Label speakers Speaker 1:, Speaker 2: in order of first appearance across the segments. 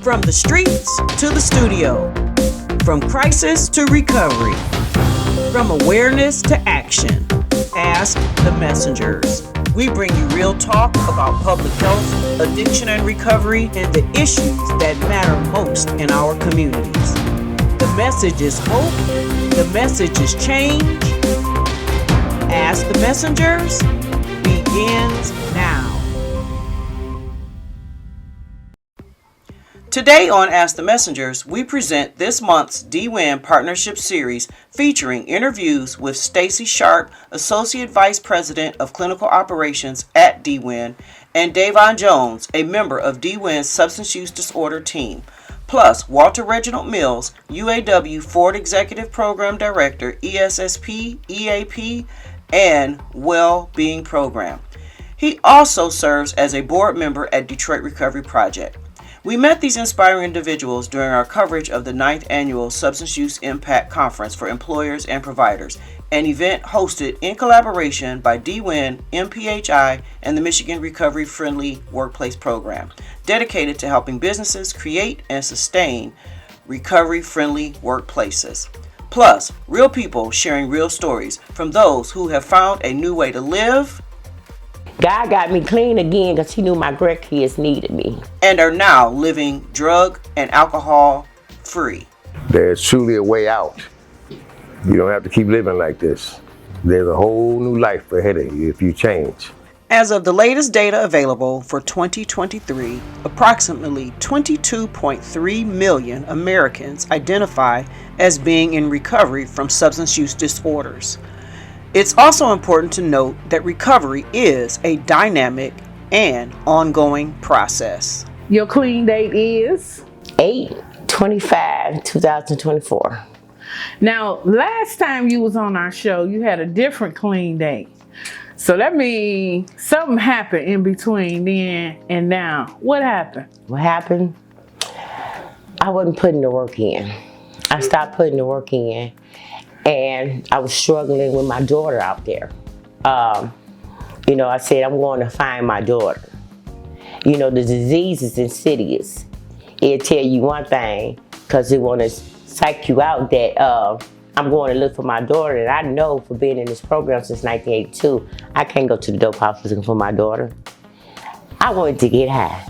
Speaker 1: From the streets to the studio, from crisis to recovery, from awareness to action. Ask the Messengers. We bring you real talk about public health, addiction and recovery, and the issues that matter most in our communities. The message is hope. The message is change. Ask the Messengers begins now. Today on Ask the Messengers, we present this month's DWIHN Partnership Series featuring interviews with Stacey Sharp, Associate Vice President of Clinical Operations at DWIHN, and Davon Jones, a member of DWIHN's Substance Use Disorder team, plus Walter Reginald Mills, UAW-Ford Executive Program Director, ESSP, EAP, and Wellbeing Program. He also serves as a board member at Detroit Recovery Project. We met these inspiring individuals during our coverage of the 9th Annual Substance Use Impact Conference for Employers and Providers, an event hosted in collaboration by DWIHN, MPHI, and the Michigan Recovery Friendly Workplace Program, dedicated to helping businesses create and sustain recovery-friendly workplaces. Plus, real people sharing real stories from those who have found a new way to live,
Speaker 2: God got me clean again because he knew my grandkids needed me,
Speaker 1: and are now living drug and alcohol free.
Speaker 3: There's truly a way out. You don't have to keep living like this. There's a whole new life ahead of you if you change.
Speaker 1: As of the latest data available for 2023, approximately 22.3 million Americans identify as being in recovery from substance use disorders. It's also important to note that recovery is a dynamic and ongoing process.
Speaker 4: Your clean date is?
Speaker 2: 8/25/2024.
Speaker 4: Now, last time you was on our show, you had a different clean date. So that means something happened in between then and now. What happened?
Speaker 2: What happened? I wasn't putting the work in. I stopped putting the work in, and I was struggling with my daughter out there. I said, I'm going to find my daughter. The disease is insidious. It'll tell you one thing, because it want to psych you out that I'm going to look for my daughter. And I know for being in this program since 1982, I can't go to the dope house looking for my daughter. I wanted to get high,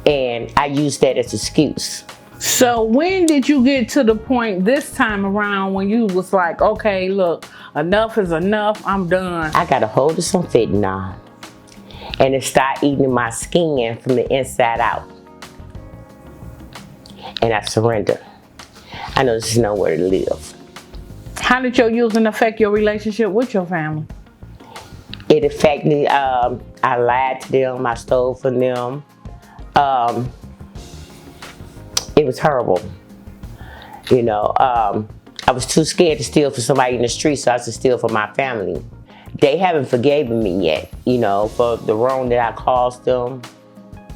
Speaker 2: and I used that as an excuse.
Speaker 4: So when did you get to the point this time around when you was like, okay, look, enough is enough, I'm done?
Speaker 2: I got a hold of some fentanyl, and it started eating my skin from the inside out. And I surrendered. I know there's nowhere to live.
Speaker 4: How did your using affect your relationship with your family?
Speaker 2: It affected, I lied to them, I stole from them. It was horrible. I was too scared to steal from somebody in the street, so I had to steal from my family. They haven't forgiven me yet, for the wrong that I caused them,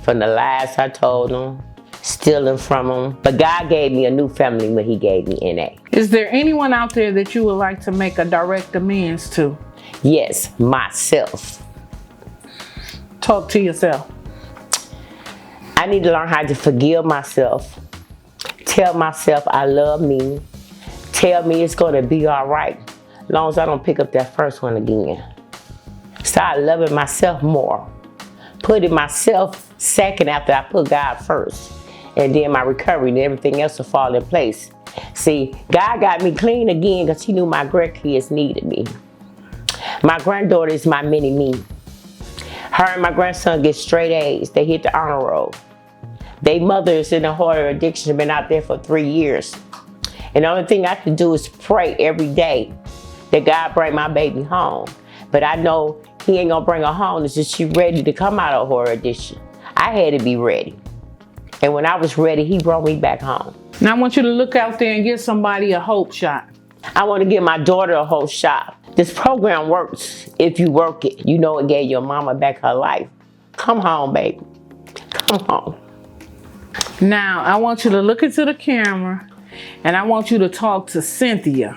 Speaker 2: from the lies I told them, stealing from them. But God gave me a new family when he gave me NA.
Speaker 4: Is there anyone out there that you would like to make a direct amends to?
Speaker 2: Yes, myself.
Speaker 4: Talk to yourself.
Speaker 2: I need to learn how to forgive myself. Tell myself I love me. Tell me it's going to be all right, as long as I don't pick up that first one again. Start loving myself more. Putting myself second after I put God first. And then my recovery and everything else will fall in place. See, God got me clean again because he knew my grandkids needed me. My granddaughter is my mini-me. Her and my grandson get straight A's. They hit the honor roll. They mother is in a hoarder addiction, been out there for 3 years. And the only thing I can do is pray every day that God bring my baby home. But I know he ain't gonna bring her home until she ready to come out of hoarder addiction. I had to be ready. And when I was ready, he brought me back home.
Speaker 4: Now I want you to look out there and give somebody a hope shot.
Speaker 2: I want to give my daughter a whole shot. This program works if you work it. It gave your mama back her life. Come home, baby. Come home.
Speaker 4: Now, I want you to look into the camera and I want you to talk to Cynthia.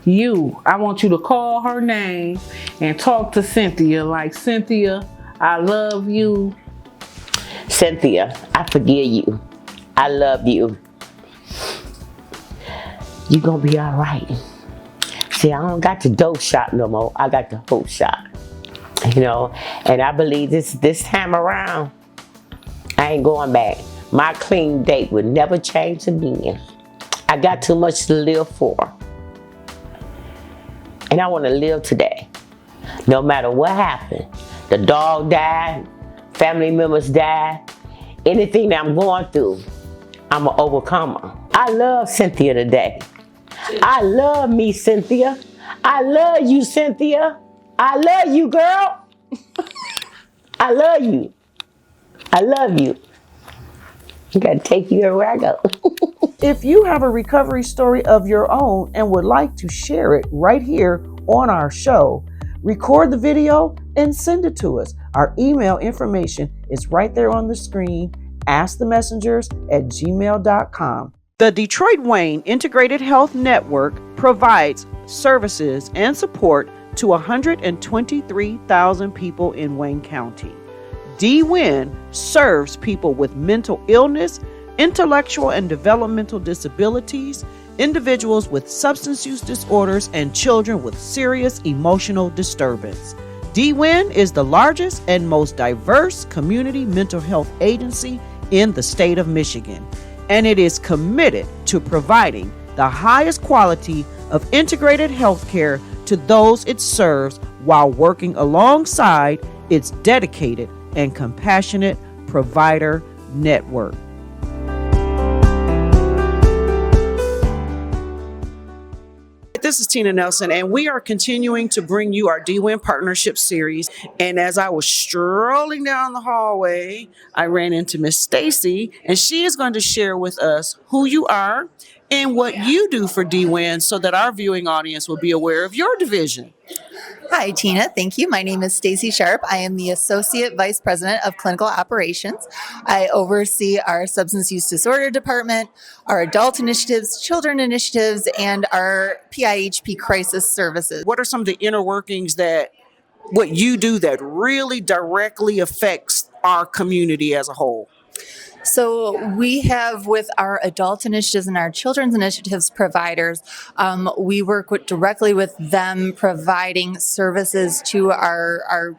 Speaker 4: I want you to call her name and talk to Cynthia like, Cynthia, I love you.
Speaker 2: Cynthia, I forgive you. I love you. You gonna be all right. See, I don't got the dope shot no more. I got the hope shot. You know, and I believe this time around, I ain't going back. My clean date would never change again. I got too much to live for. And I want to live today. No matter what happened. The dog died, family members died, anything that I'm going through, I'm an overcomer. I love Cynthia today. I love me, Cynthia. I love you, Cynthia. I love you, girl. I love you. I love you. I gotta take you everywhere I go.
Speaker 1: If you have a recovery story of your own and would like to share it right here on our show, record the video and send it to us. Our email information is right there on the screen, askthemessengers@gmail.com. The DWIHN Integrated Health Network provides services and support to 123,000 people in Wayne County. DWIHN serves people with mental illness, intellectual and developmental disabilities, individuals with substance use disorders, and children with serious emotional disturbance. DWIHN is the largest and most diverse community mental health agency in the state of Michigan, and it is committed to providing the highest quality of integrated health care to those it serves while working alongside its dedicated and compassionate provider network. This is Tina Nelson, and we are continuing to bring you our DWIHN Partnership Series. And as I was strolling down the hallway, I ran into Miss Stacey, and she is going to share with us who you are and what you do for DWIHN so that our viewing audience will be aware of your division.
Speaker 5: Hi, Tina. Thank you. My name is Stacey Sharp. I am the Associate Vice President of Clinical Operations. I oversee our Substance Use Disorder Department, our Adult Initiatives, Children Initiatives, and our PIHP Crisis Services.
Speaker 1: What are some of the inner workings that what you do that really directly affects our community as a whole?
Speaker 5: So we have with our adult initiatives and our children's initiatives providers, we work directly with them providing services to our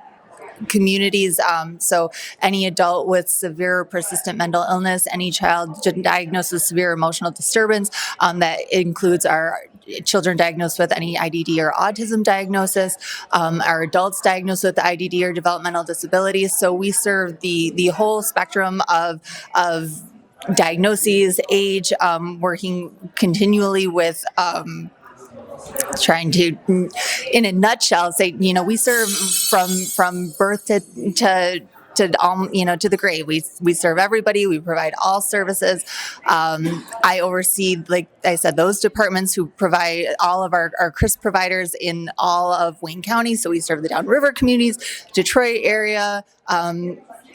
Speaker 5: communities. So any adult with severe or persistent mental illness, any child diagnosed with severe emotional disturbance, that includes our children diagnosed with any IDD or autism diagnosis, our adults diagnosed with IDD or developmental disabilities. So we serve the whole spectrum of diagnoses, age, working continually with trying to, in a nutshell, say, we serve from birth to the grave. We serve everybody. We provide all services. I oversee, like I said, those departments who provide all of our CRISP providers in all of Wayne County. So we serve the Downriver communities, Detroit area.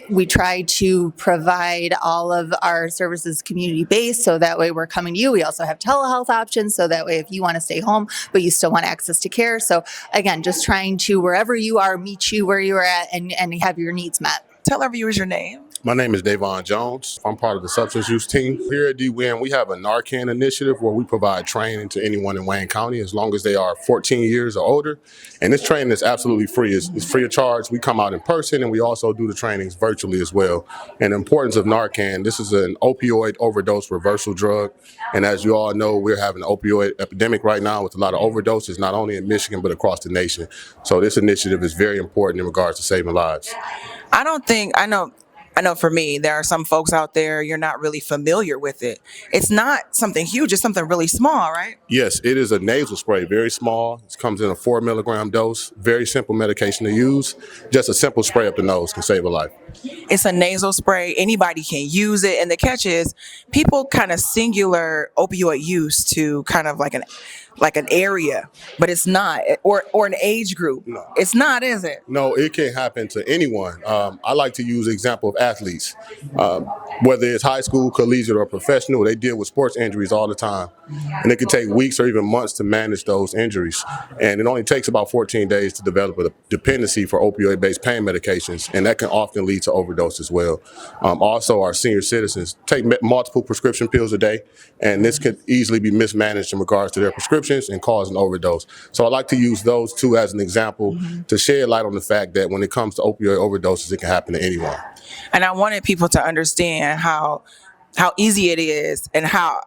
Speaker 5: We try to provide all of our services community-based, so that way we're coming to you. We also have telehealth options, so that way if you want to stay home, but you still want access to care. So again, just trying to, wherever you are, meet you where you are at and have your needs met.
Speaker 6: Tell our viewers your name.
Speaker 7: My name is Davon Jones. I'm part of the substance use team. Here at DWIHN, we have a Narcan initiative where we provide training to anyone in Wayne County as long as they are 14 years or older. And this training is absolutely free. It's free of charge. We come out in person, and we also do the trainings virtually as well. And the importance of Narcan, this is an opioid overdose reversal drug. And as you all know, we're having an opioid epidemic right now with a lot of overdoses, not only in Michigan, but across the nation. So this initiative is very important in regards to saving lives.
Speaker 6: I know for me, there are some folks out there, you're not really familiar with it. It's not something huge, it's something really small, right?
Speaker 7: Yes, it is a nasal spray, very small. It comes in a 4 milligram dose, very simple medication to use. Just a simple spray up the nose can save a life.
Speaker 6: It's a nasal spray, anybody can use it. And the catch is, people kind of singular opioid use to kind of like like an area, but it's not, or an age group.
Speaker 7: No.
Speaker 6: It's not, is it?
Speaker 7: No, it can happen to anyone. I like to use the example of athletes. Whether it's high school, collegiate, or professional, they deal with sports injuries all the time. And it can take weeks or even months to manage those injuries. And it only takes about 14 days to develop a dependency for opioid-based pain medications, and that can often lead to overdose as well. Also, our senior citizens take multiple prescription pills a day, and this could easily be mismanaged in regards to their prescriptions and cause an overdose. So I like to use those two as an example to shed light on the fact that when it comes to opioid overdoses, it can happen to anyone.
Speaker 6: And I wanted people to understand how easy it is and how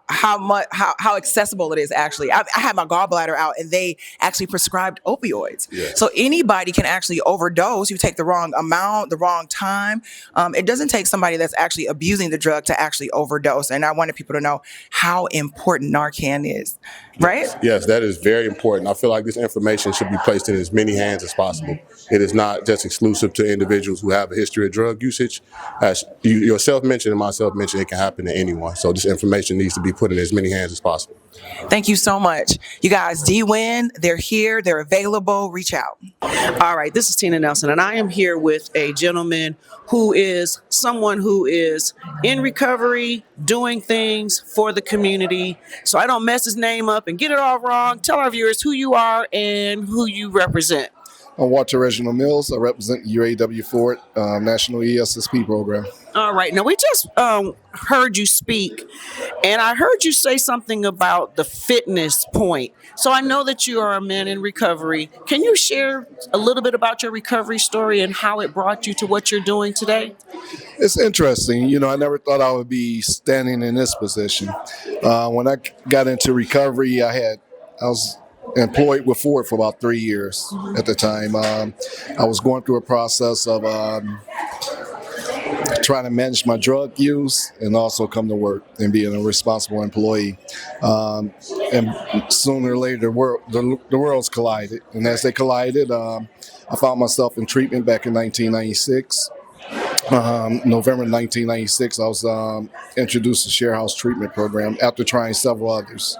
Speaker 6: accessible it is. Actually, I had my gallbladder out and they actually prescribed opioids.
Speaker 7: Yeah.
Speaker 6: So anybody can actually overdose. You take the wrong amount, the wrong time. It doesn't take somebody that's actually abusing the drug to actually overdose. And I wanted people to know how important Narcan is, right?
Speaker 7: Yes, that is very important. I feel like this information should be placed in as many hands as possible. It is not just exclusive to individuals who have a history of drug usage. As you yourself mentioned and myself mentioned, it can happen to anyone. So this information needs to be put in as many hands as possible.
Speaker 6: Thank you so much. You guys, DWIHN, they're here, they're available, reach out.
Speaker 1: All right, this is Tina Nelson, and I am here with a gentleman who is someone who is in recovery, doing things for the community. So I don't mess his name up and get it all wrong. Tell our viewers who you are and who you represent.
Speaker 8: I'm Reginald Mills. I represent the UAW-Ford National ESSP program.
Speaker 1: All right. Now, we just heard you speak, and I heard you say something about the fitness point. So I know that you are a man in recovery. Can you share a little bit about your recovery story and how it brought you to what you're doing today?
Speaker 8: It's interesting. You know, I never thought I would be standing in this position. When I got into recovery, I was employed with Ford for about 3 years at the time. I was going through a process of trying to manage my drug use and also come to work and being a responsible employee. And sooner or later, the worlds collided. And as they collided, I found myself in treatment back in 1996. November 1996, I was introduced to Share House Treatment Program after trying several others.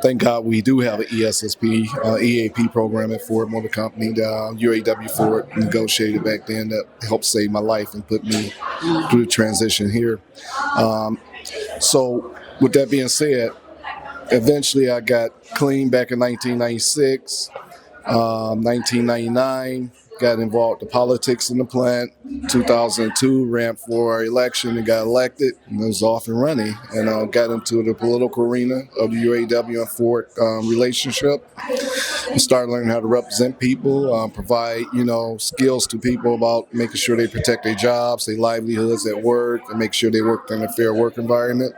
Speaker 8: Thank God we do have an ESSP, EAP program at Ford Motor Company. The UAW-Ford negotiated back then that helped save my life and put me through the transition here. So with that being said, eventually I got clean back in 1996, 1999. Got involved in politics in the plant. 2002, ran for election and got elected, and was off and running. And got into the political arena of the UAW and Ford relationship. I started learning how to represent people, provide skills to people about making sure they protect their jobs, their livelihoods at work, and make sure they worked in a fair work environment.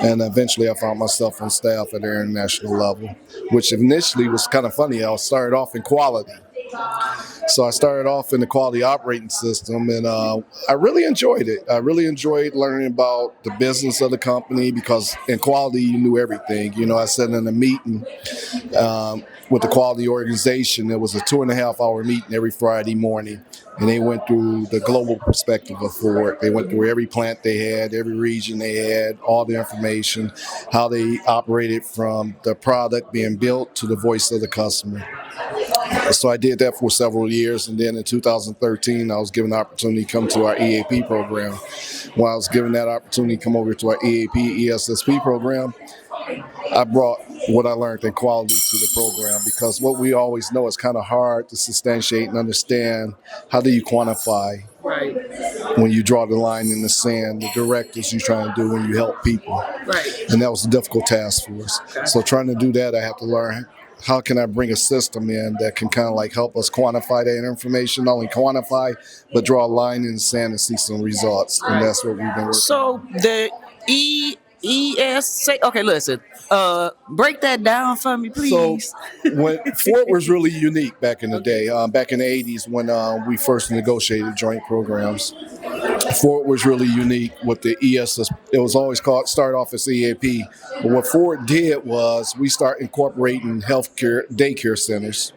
Speaker 8: And eventually, I found myself on staff at the international level, which initially was kind of funny. I started off in quality. So I started off in the quality operating system, and I really enjoyed it. I really enjoyed learning about the business of the company because in quality, you knew everything. You know, I sat in a meeting with the quality organization. It was a 2.5-hour meeting every Friday morning, and they went through the global perspective of Ford. They went through every plant they had, every region they had, all the information, how they operated from the product being built to the voice of the customer. So I did that for several years, and then in 2013, I was given the opportunity to come to our EAP program. When I was given that opportunity to come over to our EAP ESSP program, I brought what I learned in quality to the program, because what we always know is kind of hard to substantiate and understand. How do you quantify when you draw the line in the sand, the directives you're trying to do when you help people?
Speaker 1: Right.
Speaker 8: And that was a difficult task for us. Okay. So trying to do that, I have to learn how can I bring a system in that can kind of like help us quantify that information, not only quantify, but draw a line in the sand and see some results. And that's what we've been working on.
Speaker 1: So the okay, listen, break that down for me, please.
Speaker 8: So when Ford was really unique back in the day, back in the 80s when we first negotiated joint programs. Ford was really unique with the ESS. It was always started off as EAP. But what Ford did was we start incorporating healthcare daycare centers.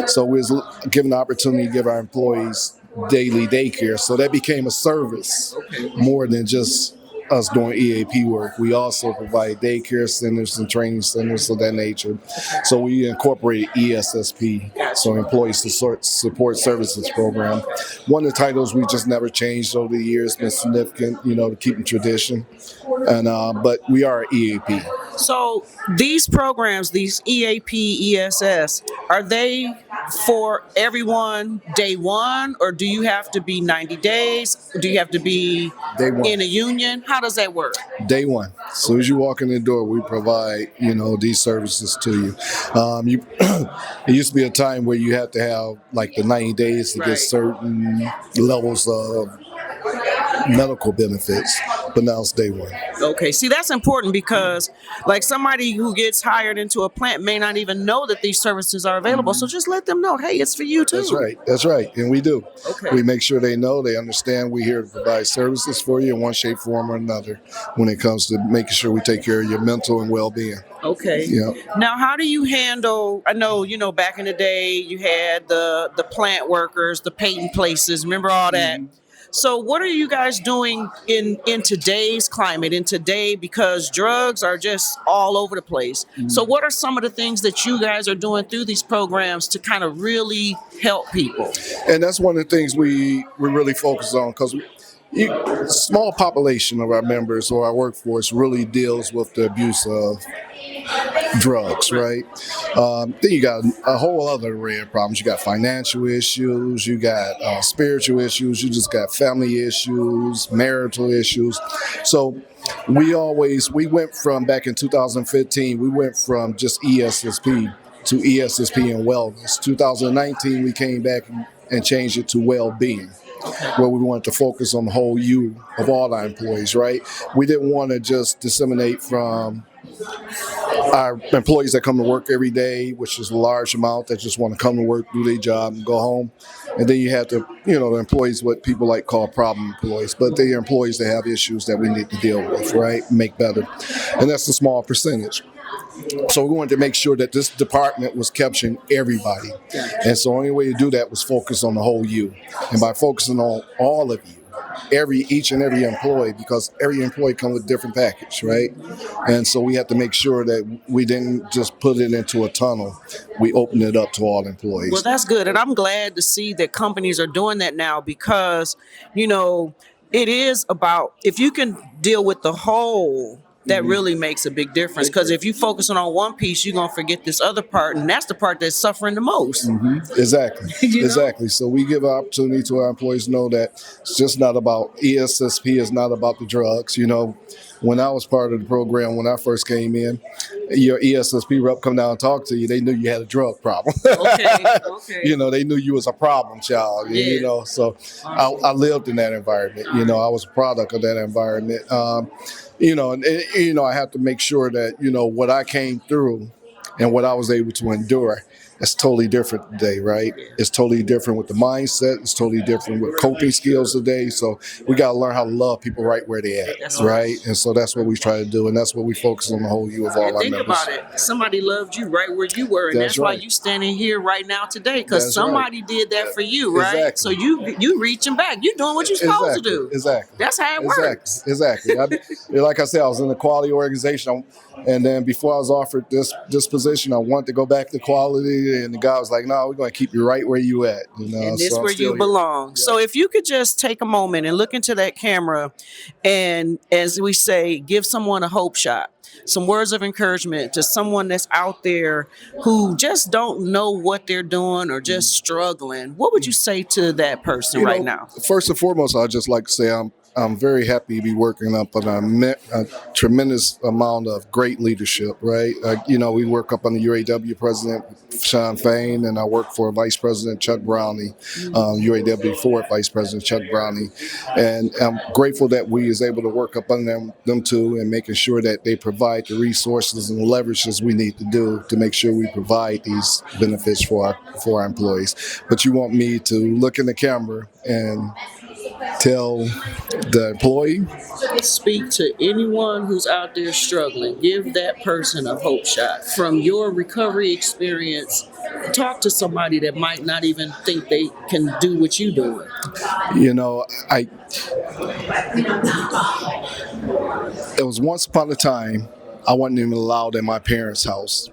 Speaker 8: So we was given the opportunity to give our employees daily daycare. So that became a service more than just us doing EAP work. We also provide daycare centers and training centers of that nature. So we incorporated ESSP, so Employee Support Services Program. One of the titles we just never changed over the years, been significant, to keep in tradition. And but we are EAP.
Speaker 1: So these programs, these EAP, ESS, are they for everyone day one, or do you have to be 90 days? Do you have to be
Speaker 8: Day one.
Speaker 1: in a union? How does that work?
Speaker 8: Day one. As soon as you walk in the door, we provide, these services to you. It used to be a time where you had to have like the 90 days to
Speaker 1: Right.
Speaker 8: get certain levels of medical benefits, but now it's day one.
Speaker 1: Okay, see, that's important because like somebody who gets hired into a plant may not even know that these services are available. So just let them know, hey, it's for you too.
Speaker 8: That's right. And we do.
Speaker 1: Okay.
Speaker 8: We make sure they know, they understand we're here to provide services for you in one shape, form, or another when it comes to making sure we take care of your mental and well-being.
Speaker 1: Okay.
Speaker 8: Yeah.
Speaker 1: Now, how do you handle, I know, back in the day, you had the plant workers, the painting places, remember all that? So what are you guys doing in today's climate, because drugs are just all over the place. So what are some of the things that you guys are doing through these programs to kind of really help people?
Speaker 8: And that's one of the things we really focus on, because small population of our members or our workforce really deals with the abuse of drugs, right? Then you got a whole other array of problems. You got financial issues, you got spiritual issues, you just got family issues, marital issues. So we went from, back in 2015, we went from just ESSP to ESSP and wellness. 2019, we came back and changed it to well-being, where we wanted to focus on the whole you of all our employees, right? We didn't want to just disseminate from our employees that come to work every day, which is a large amount that just want to come to work, do their job, and go home. And then you have the employees, what people like call problem employees, but they are employees that have issues that we need to deal with, right? Make better. And that's a small percentage. So we wanted to make sure that this department was capturing everybody. And so the only way to do that was focus on the whole you. And by focusing on all of you, each and every employee, because every employee comes with a different package, right? And so we had to make sure that we didn't just put it into a tunnel. We opened it up to all employees.
Speaker 1: Well, that's good. And I'm glad to see that companies are doing that now because, it is about, if you can deal with the whole, that really makes a big difference. Because if you focus on one piece, you're going to forget this other part. And that's the part that's suffering the most.
Speaker 8: Exactly. Exactly. So we give an opportunity to our employees to know that it's just not about, ESSP is not about the drugs. When I was part of the program, when I first came in, your ESSP rep come down and talk to you, they knew you had a drug problem.
Speaker 1: Okay.
Speaker 8: They knew you was a problem child,
Speaker 1: Yeah.
Speaker 8: So I lived in that environment. I was a product of that environment. I have to make sure that, what I came through and what I was able to endure, it's totally different today, right? It's totally different with the mindset. It's totally different with coping skills today. So we got to learn how to love people right where they at, right? And so that's what we try to do, and that's what we focus on the whole you of all our members.
Speaker 1: Think about it. Somebody loved you right where you were, and that's why you standing here right now today, because somebody did that for you, right?
Speaker 8: Exactly.
Speaker 1: So you reaching back. You doing what you're supposed to do.
Speaker 8: Exactly.
Speaker 1: That's how it works.
Speaker 8: Exactly. Like I said, I was in the quality organization, and then before I was offered this position, I wanted to go back to quality. And the guy was like, no, we're going to keep you right where you at.
Speaker 1: And this where you belong. Yeah. So if you could just take a moment and look into that camera and, as we say, give someone a hope shot, some words of encouragement to someone that's out there who just don't know what they're doing or just struggling, what would you say to that person right now?
Speaker 8: First and foremost, I'd just like to say I'm very happy to be working up on a tremendous amount of great leadership, right? We work up on the UAW President, Sean Fain, and I work for Vice President Chuck Brownlee, UAW-Ford Vice President Chuck Brownlee. And I'm grateful that we is able to work up on them two and making sure that they provide the resources and the leverages we need to do to make sure we provide these benefits for our employees. But you want me to look in the camera and tell the employee?
Speaker 1: Speak to anyone who's out there struggling. Give that person a hope shot. From your recovery experience, talk to somebody that might not even think they can do what you're doing.
Speaker 8: It was once upon a time I wasn't even allowed in my parents' house.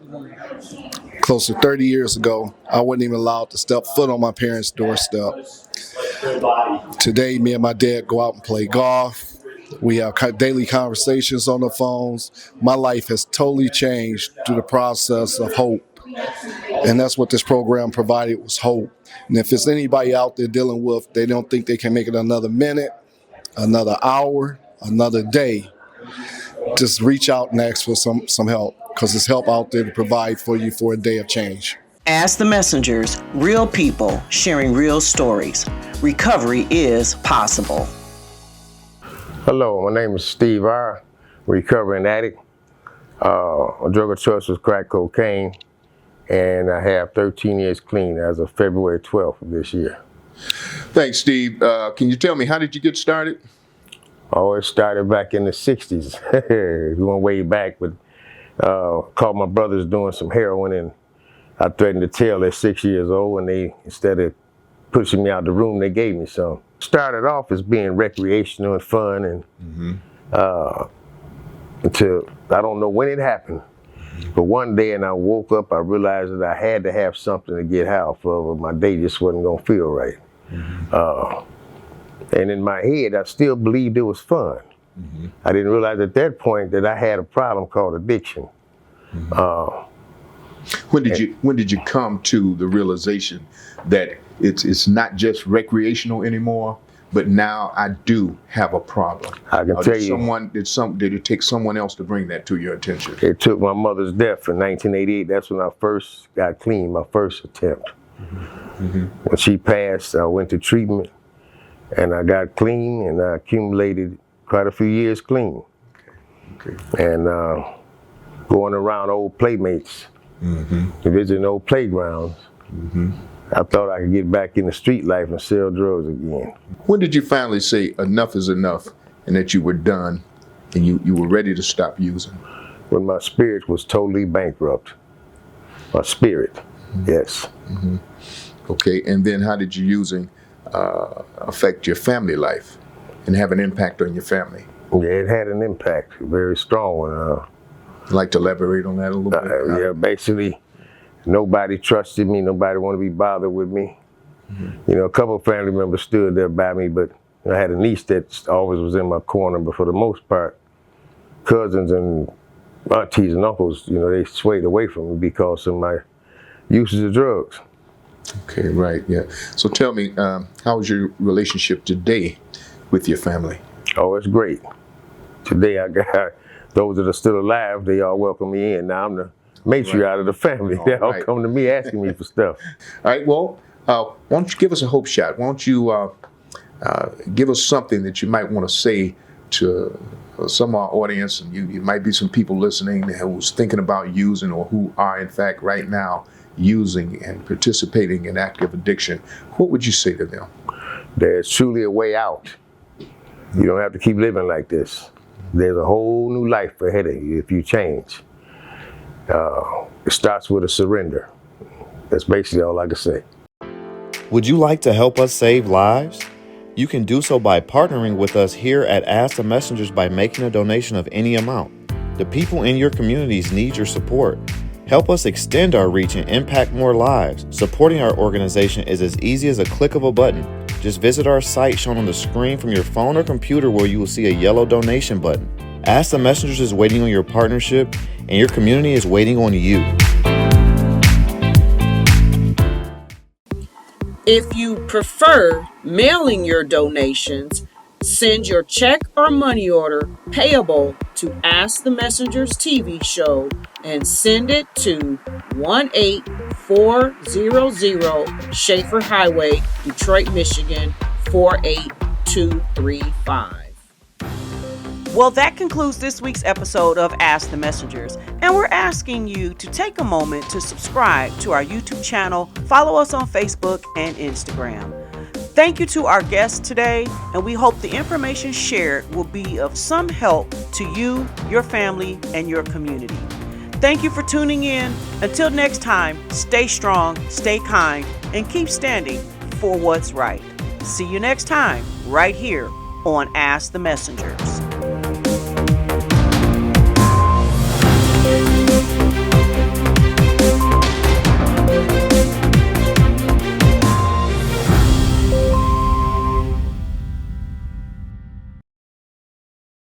Speaker 8: Close to 30 years ago, I wasn't even allowed to step foot on my parents' doorstep. Today, me and my dad go out and play golf. We have daily conversations on the phones. My life has totally changed through the process of hope. And that's what this program provided, was hope. And if it's anybody out there dealing with, they don't think they can make it another minute, another hour, another day, just reach out and ask for some help, because there's help out there to provide for you for a day of change.
Speaker 1: Ask the Messengers, real people sharing real stories. Recovery is possible.
Speaker 3: Hello, my name is Steve R., recovering addict. My drug of choice was crack cocaine, and I have 13 years clean as of February 12th of this year.
Speaker 9: Thanks, Steve. Can you tell me, how did you get started?
Speaker 3: Oh, it started back in the 60s. Going way back, but caught my brothers doing some heroin, and I threatened to tell at 6 years old, and they, instead of pushing me out the room, they gave me some. Started off as being recreational and fun, and until, I don't know when it happened, but one day and I woke up, I realized that I had to have something to get high off of, or my day just wasn't gonna feel right. And in my head, I still believed it was fun. I didn't realize at that point that I had a problem called addiction.
Speaker 9: When did you come to the realization that it's not just recreational anymore, but now I do have a problem?
Speaker 3: I can tell you.
Speaker 9: Did it take someone else to bring that to your attention?
Speaker 3: It took my mother's death in 1988. That's when I first got clean, my first attempt. When she passed, I went to treatment, and I got clean, and I accumulated quite a few years clean. And going around old playmates, visiting old playgrounds, I thought I could get back in the street life and sell drugs again.
Speaker 9: When did you finally say enough is enough, and that you were done, and you were ready to stop using?
Speaker 3: When my spirit was totally bankrupt. My spirit, yes.
Speaker 9: Okay, and then how did you using affect your family life and have an impact on your family?
Speaker 3: Yeah, it had an impact, a very strong one.
Speaker 9: I'd like to elaborate on that a little bit.
Speaker 3: Yeah, basically, nobody trusted me, nobody wanted to be bothered with me. You know, a couple of family members stood there by me, but I had a niece that always was in my corner, but for the most part, cousins and aunties and uncles, you know, they swayed away from me because of my usage of drugs.
Speaker 9: Okay, right, yeah. So tell me, how is your relationship today with your family?
Speaker 3: Oh, it's great. Today I got those that are still alive, they all welcome me in. Now I'm the matriarch of the family. They all come to me asking me for stuff.
Speaker 9: All right, well, why don't you give us a hope shot? Why don't you give us something that you might want to say to some of our audience, and you might be some people listening who's thinking about using, or who are in fact right now using and participating in active addiction. What would you say to them?
Speaker 3: There's truly a way out. You don't have to keep living like this. There's a whole new life ahead of you if you change. It starts with a surrender. That's basically all I can say.
Speaker 10: Would you like to help us save lives? You can do so by partnering with us here at Ask the Messengers by making a donation of any amount. The people in your communities need your support. Help us extend our reach and impact more lives. Supporting our organization is as easy as a click of a button. Just visit our site shown on the screen from your phone or computer, where you will see a yellow donation button. Ask the Messengers is waiting on your partnership, and your community is waiting on you.
Speaker 1: If you prefer mailing your donations, send your check or money order payable to Ask the Messengers TV show and send it to 18400 Schaefer Highway, Detroit, Michigan 48235. Well, that concludes this week's episode of Ask the Messengers, and we're asking you to take a moment to subscribe to our YouTube channel, follow us on Facebook and Instagram. Thank you to our guests today, and we hope the information shared will be of some help to you, your family, and your community. Thank you for tuning in. Until next time, stay strong, stay kind, and keep standing for what's right. See you next time, right here on Ask the Messengers.